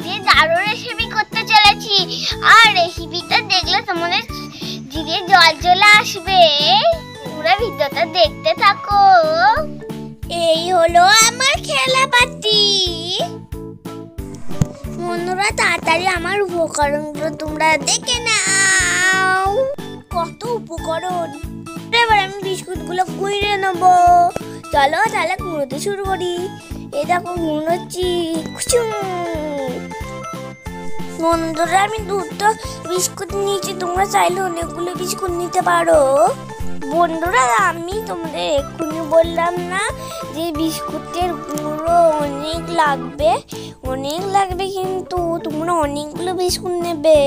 আজকে দারুণ রেসিপি করতে চলেছি। আর রেসিপিটা দেখলে তোমাদের জিভে জল চলে আসবে। পুরো ভিডিওটা দেখতে থাকো। এই হলো আমার খেলা পাতি। বন্ধুরা তাড়াতাড়ি আমার উপকরণগুলো তোমরা দেখে নাও। কত উপকরণ! এবার আমি বিস্কুটগুলো কুইরে নেবো। চলো তাহলে কুড়োতে শুরু করি। এই দেখো কুড়োচ্ছি। বন্ধুরা আমি দুটো বিস্কুট নিয়েছি, তোমরা চাইলে অনেকগুলো বিস্কুট নিতে পারো। বন্ধুরা আমি তোমাদের এক্ষুনি বললাম না যে বিস্কুটের গুঁড়ো অনেক লাগবে, কিন্তু তোমরা অনেকগুলো বিস্কুট নেবে।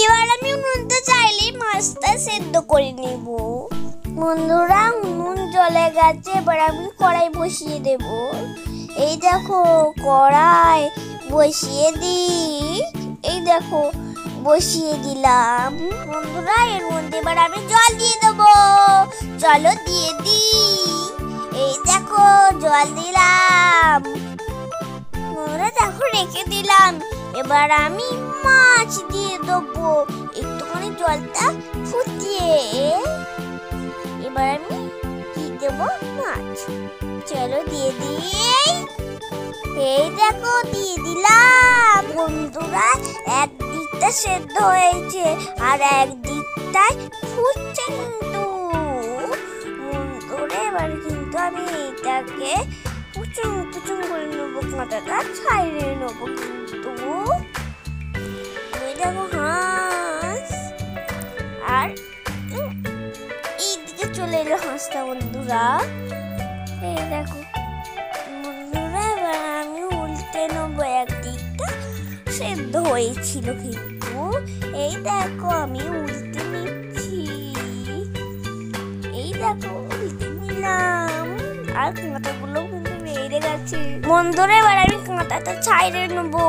এবার আমি উনুনটা চাইলে মাছটা সেদ্ধ করে নেব। বন্ধুরা উনুন জ্বলে গেছে, এবার আমি কড়াই বসিয়ে দেব। এই দেখো কড়াই বসিয়ে বসিয়ে দিলাম। বন্ধুরা এর মধ্যে এবার আমি জল দিয়ে দেবো। চলো দিয়ে দিই। এই দেখো জল দিলাম। বন্ধুরা দেখো রেখে দিলাম। এবার আমি মাছ দিয়ে দেবো। একটুখানি জলটা ফুটিয়ে এবার আমি দিয়ে দেবো মাছ। চলো দিয়ে দিই। এই দেখো দিয়ে দিলাম। বন্ধুরা একদিকটা সেদ্ধ হয়েছে আর একদিকটাই ফুটছে কিন্তু। বন্ধুরা এবার কিন্তু আমি এটাকে পুচুং পুচুং করে নেবো, কাঁটাটা ছাইড়ে নেবো কিন্তু। এই দেখো হাঁস, আর এইদিকে চলে এলো হাঁসটা। বন্ধুরা এই দেখো বন্ধুরা এবার আমি উল্টে নেবো। একদিকটা সেদ্ধ হয়েছিল কিন্তু। এই দেখো আমি উল্টে নিচ্ছি। এই দেখো উল্টে নিলাম। আর কাঁটাগুলো কিন্তু বেড়ে গেছে। বন্ধুরা এবার আমি কাঁটাটা ছাইড়ে নেবো।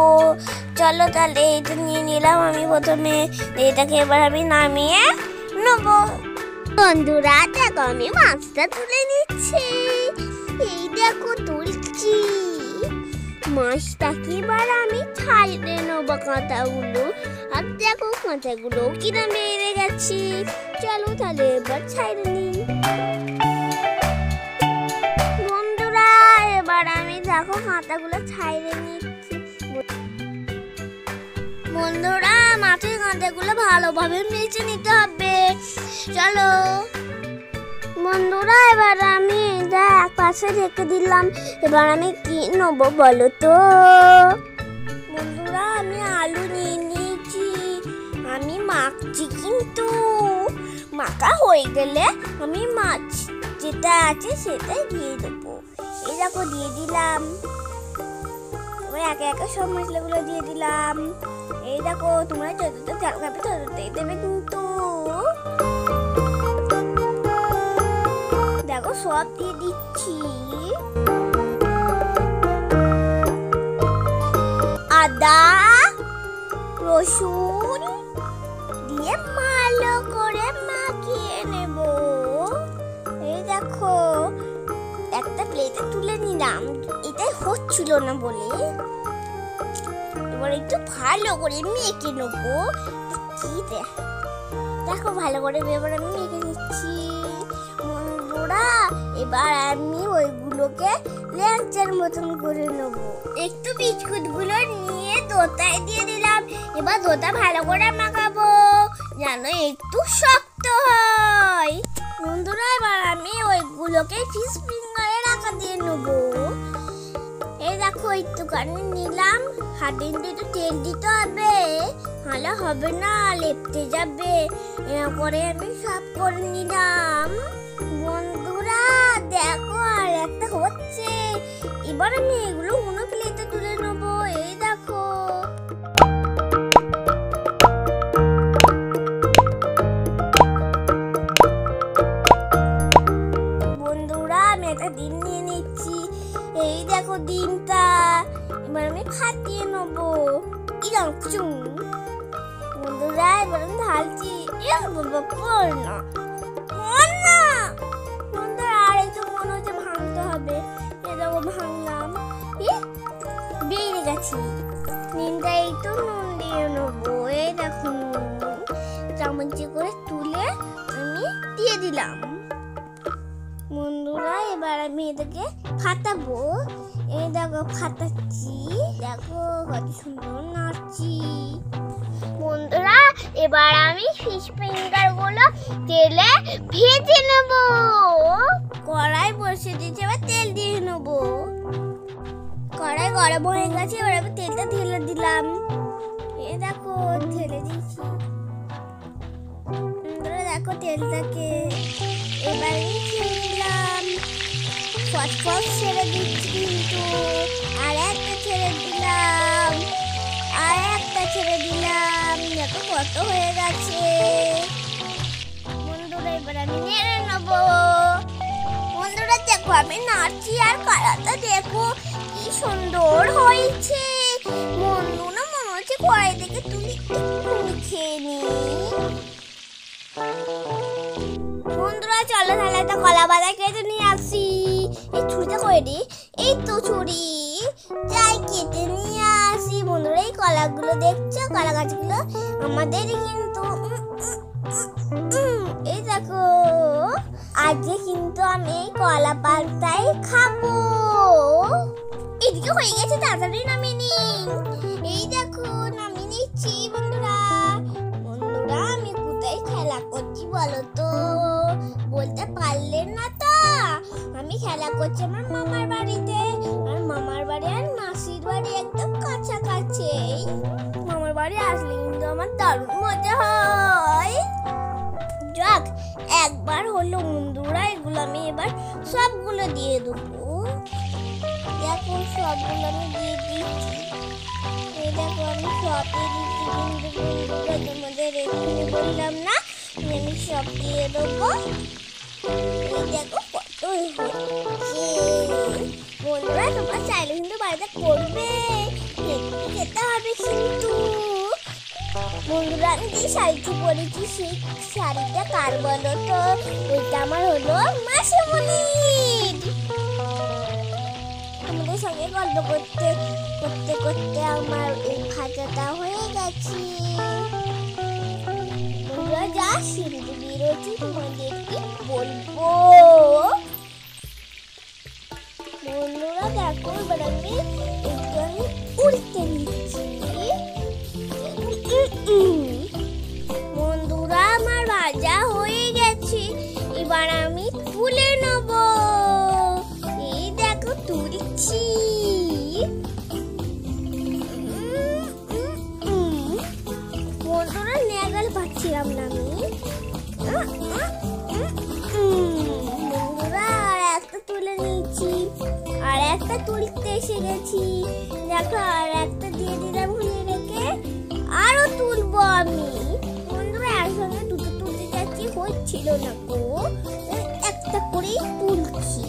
চলো তাহলে এটা নিয়ে নিলাম আমি প্রথমে। এটাকে এবার আমি নামিয়ে নেবো। বন্ধুরা দেখো আমি মাছটা তুলে নিচ্ছি। এই দেখো তুলছি মাছটাকে। এবার আমি ছাইড়ে নেবো কাঁটাগুলো। আর দেখো কাঁটাগুলো কিনা বেড়ে গেছে। চলো তাহলে এবার ছাইড়ে নিই। বন্ধুরা এবার আমি দেখো কাঁটাগুলো ছাইড়ে নিচ্ছি। বন্ধুরা মাছের কাঁটাগুলো ভালোভাবে মেজে নিতে হবে। চলো বন্ধুরা এবার আমি এটা এক পাশে রেখে দিলাম। এবার আমি কি নেবো বলো তো? বন্ধুরা আমি আলু নিয়ে নিয়েছি। আমি মাখছি কিন্তু। মাখা হয়ে গেলে আমি মাছ যেটা আছে সেটাই দিয়ে দেবো। এই দেখো দিয়ে দিলাম। এবার একে একে সব মশলাগুলো দিয়ে দিলাম। এই দেখো তোমরা যতটা ঝাল খাবে ততটাই দেবে কিন্তু। দেখো সব দিয়ে দিচ্ছি। আদা রসুন দিয়ে ভালো করে মাখিয়ে নেব। এই দেখো একটা প্লেটে তুলে নিলাম। এটাই হচ্ছিল না বলে এবার একটু ভালো করে মেখে নেবো। দেখো ভালো করে এবার আমি মেখে নিচ্ছি। বন্ধুরা এবার আমি ওইগুলোকে ল্যাংচার মতন করে নেবো। একটু বিস্কুট গুলো নিয়ে দোতায় দিয়ে দিলাম। এবার দোতা ভালো করে মাখাবো যেন একটু শক্ত হয়। বন্ধুরা এবার আমি ওইগুলোকে ফিশ ফিঙ্গারে রাখা দিয়ে নেবো। এই দেখো একটুখানি নিলাম। হাতের একটু তেল দিতে হবে, ভালো হবে না, লেপটে যাবে। এরপরে আমি সব করে নিলাম। বন্ধুরা দেখো আর একটা হচ্ছে। এবার আমি এগুলো অন্য প্লেটে তুলে নেবো। এই দেখো বন্ধুরা আমি একটা ডিম নিয়ে নিচ্ছি। এই দেখো ডিমটা এবার আমি ফাটিয়ে নেবো। বন্ধুরা এবার আমি ঢালছি। বন্ধুরা আর একটু মনে হচ্ছে ভাঙতে হবে। এ দেখো ভাঙলাম। বেড়ে গেছে। এই তো নুন দিয়ে নেবো। এই দেখো নুন চামচে করে তুলে আমি দিয়ে দিলাম। বন্ধুরা এবার আমি এটাকে ফাটাবো। এই দেখো ফাটাচ্ছি, দেখো কত সুন্দর নাড়ছি। বন্ধুরা এবার আমি ফিশ ফিঙ্গার গুলো তেলে ভেজে নেব। কড়াই বসিয়ে দিয়েছি, এবার তেল দিয়ে নেব। কড়াই গরম হয়ে গেছে, এবার আমি তেলটা ঢেলে দিলাম। এই দেখো ঢেলে দিয়েছি। দেখো তেলটাকে এবার আমি ছেড়ে দিলাম। ফসফস ছেড়ে দিচ্ছি, কিন্তু আর একটা ছেড়ে দিলাম, আর একটা ছেড়ে দিলাম। দেখো কত হয়ে গেছে। বন্ধুরা এবার আমি নেড়ে নেবো। বন্ধুরা দেখো আমি নাড়ছি, আর কালারটা দেখো কি সুন্দর হয়েছে। বন্ধুরা মনে হচ্ছে কড়াই থেকে তুলি খেয়ে নি। বন্ধুরা চলো তাহলে একটা কলা বাঁধা কেটে নিয়ে আসি। এই ছুরিটা করে দি, এই তো ছুরি, যাই কেটে নিয়ে আসি। বন্ধুরা এই কলাগুলো দেখছো, কলা গাছগুলো আমাদেরই কিন্তু। এই দেখো আজকে কিন্তু আমি এই কলা পাতাই খাবো। এদিকে হয়ে গেছে, তাড়াতাড়ি নামিয়ে নি। এই দেখো নামিয়ে নিচ্ছি। বন্ধুরা বন্ধুরা আমি কোথায় খেলা করছি বলো তো? বলতে পারলেন না তো? আমি খেলা করছি আমার মামার বাড়িতে। আর মামার বাড়ি আর মাসির বাড়ি একদম কাছাকাছি। মামার বাড়ি আসলে কিন্তু আমার দারুণ মজা হয়। যাক একবার হলো। বন্ধুরা এগুলো আমি এবার সবগুলো দিয়ে দেবো। দেখো সবগুলো আমি দিয়ে দিচ্ছি। এই দেখো আমি সব দিয়ে দিচ্ছি, কিন্তু বন্ধুরা তোমাদের এখানে বললাম না আমি সব দিয়ে দেবো। এই দেখো কত হচ্ছে। বন্ধুরা তোমরা চাইলে কিন্তু বাড়িতে করবে, খেতে হবে কিন্তু। বন্ধুরা আমি যে শাড়িটি পরেছি সেই শাড়িটা কার বলো তো? ওইটা আমার হলো মাসিমণির। আমাদের সঙ্গে গল্প করতে করতে করতে আমার এই ভাজাটা হয়ে গেছে। বন্ধুরা যা সিঁড়ি বেরোচ্ছি তোমাদেরকে বলবো। বন্ধুরা দেখো এবার আমি একটু আমি উল্টে নিচ্ছি। বন্ধুরা আমার ভাজা হয়ে গেছে, এবার আমি তুলে নেব। এই দেখো তুলছি। বন্ধুরা নেগাল পাচ্ছিলাম না আমি। বন্ধুরা আর একটা তুলে নিয়েছি, আর একটা তুলতে এসে গেছি। দেখো আর একটা দিয়ে দিলাম ভুলে রেখে, আরো তুলবো আমি। বন্ধুরা একসঙ্গে দুটো তুলতে যাচ্ছি, হচ্ছিল না গো, একটা করেই তুলছি।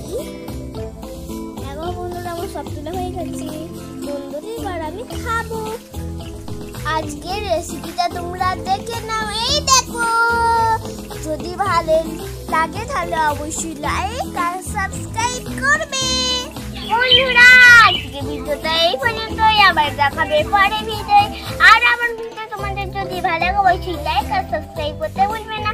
দেখো বন্ধুরা আমার সব তুলে হয়ে গেছে। বন্ধুরা এবার আমি খাবো। আজকের রেসিপিটা তোমরা দেখে নাও। এই দেখো যদি ভালো লাগে তাহলে অবশ্যই লাইক আর সাবস্ক্রাইব করবে। বন্ধুরা আজকে ভিডিওটা এই পর্যন্তই, আবার দেখাবে পরে ভিডিও। আর আমার ভিডিও তোমাদের যদি ভালো লাগে অবশ্যই লাইক আর সাবস্ক্রাইব করতে ভুলবে না।